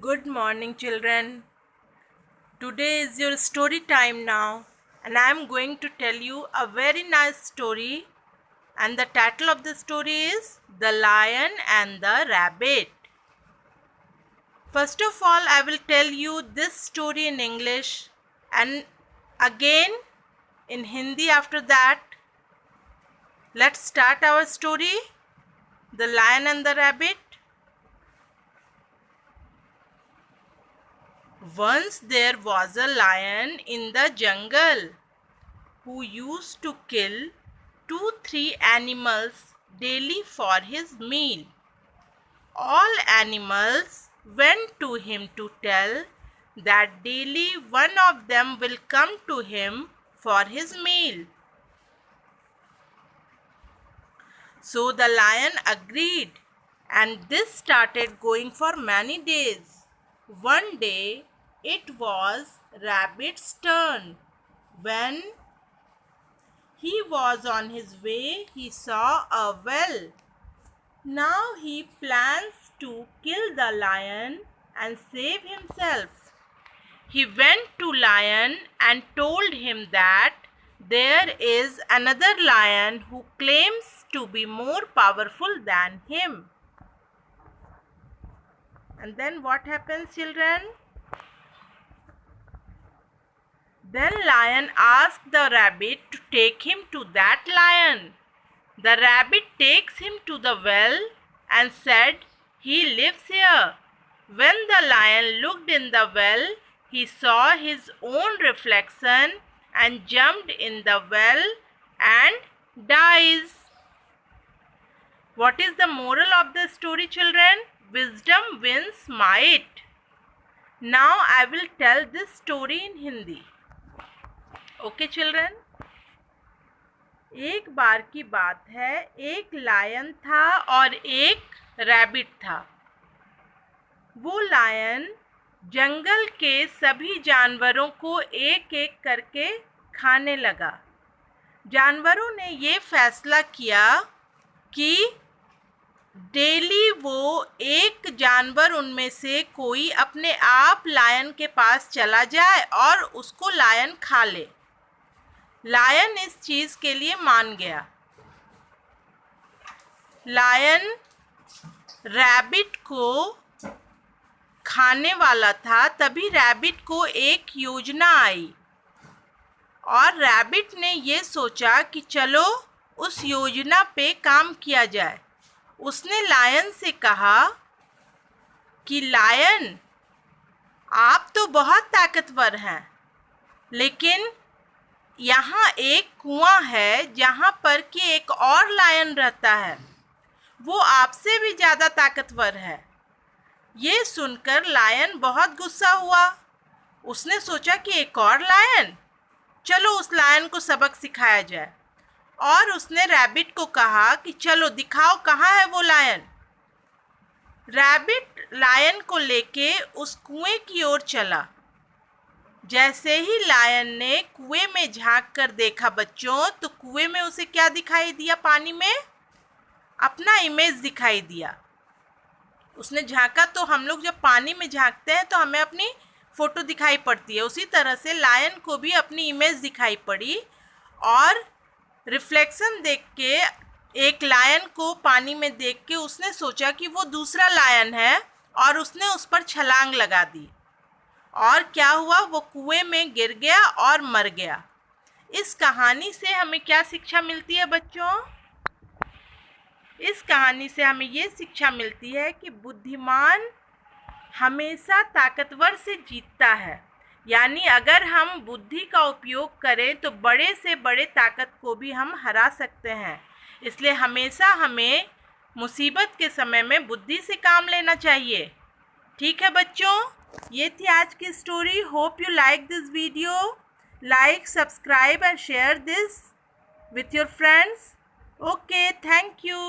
Good morning, children. Today is your story time now, and I am going to tell you a very nice story. And the title of the story is The Lion and the Rabbit. First of all, I will tell you this story in English and again in Hindi after that. Let's start our story The Lion and the Rabbit. Once there was a lion in the jungle who used to kill 2-3 animals daily for his meal. All animals went to him to tell that daily one of them will come to him for his meal. So the lion agreed, and this started going for many days. One day it was Rabbit's turn. When he was on his way, he saw a well. Now he plans to kill the lion and save himself. He went to lion and told him that there is another lion who claims to be more powerful than him. And then what happens, children? Then lion asked the rabbit to take him to that lion. The rabbit takes him to the well and said, "He lives here." When the lion looked in the well, he saw his own reflection and jumped in the well and dies. What is the moral of the story, children? Wisdom wins might. Now I will tell this story in Hindi. Okay, children? एक बार की बात है, एक lion था और एक rabbit था। वो लायन जंगल के सभी जानवरों को एक एक करके खाने लगा। जानवरों ने ये फैसला किया कि डेली वो एक जानवर उनमें से कोई अपने आप लायन के पास चला जाए और उसको लायन खा ले। लायन इस चीज के लिए मान गया। लायन रैबिट को खाने वाला था, तभी रैबिट को एक योजना आई और रैबिट ने ये सोचा कि चलो उस योजना पे काम किया जाए। उसने लायन से कहा कि लायन, आप तो बहुत ताकतवर हैं, लेकिन यहाँ एक कुआं है जहाँ पर कि एक और लायन रहता है, वो आपसे भी ज़्यादा ताकतवर है। ये सुनकर लायन बहुत गुस्सा हुआ। उसने सोचा कि एक और लायन, चलो उस लायन को सबक सिखाया जाए। और उसने रैबिट को कहा कि चलो दिखाओ कहाँ है वो लायन। रैबिट लायन को लेके उस कुएं की ओर चला। जैसे ही लायन ने कुएं में झांक कर देखा बच्चों, तो कुएं में उसे क्या दिखाई दिया? पानी में अपना इमेज दिखाई दिया। उसने झांका तो हम लोग जब पानी में झांकते हैं तो हमें अपनी फोटो दिखाई पड़ती है, उसी तरह से लायन को भी अपनी इमेज दिखाई पड़ी और रिफ्लेक्शन देख के एक लायन को पानी में देख के उसने सोचा कि वो दूसरा लायन है और उसने उस पर छलांग लगा दी। और क्या हुआ? वो कुएं में गिर गया और मर गया। इस कहानी से हमें क्या शिक्षा मिलती है बच्चों? इस कहानी से हमें ये शिक्षा मिलती है कि बुद्धिमान हमेशा ताकतवर से जीतता है। यानी अगर हम बुद्धि का उपयोग करें तो बड़े से बड़े ताकत को भी हम हरा सकते हैं। इसलिए हमेशा हमें मुसीबत के समय में बुद्धि से काम लेना चाहिए। ठीक है बच्चों, ये थी आज की story. Hope you like this video. Like, subscribe and share this with your friends. Okay, thank you.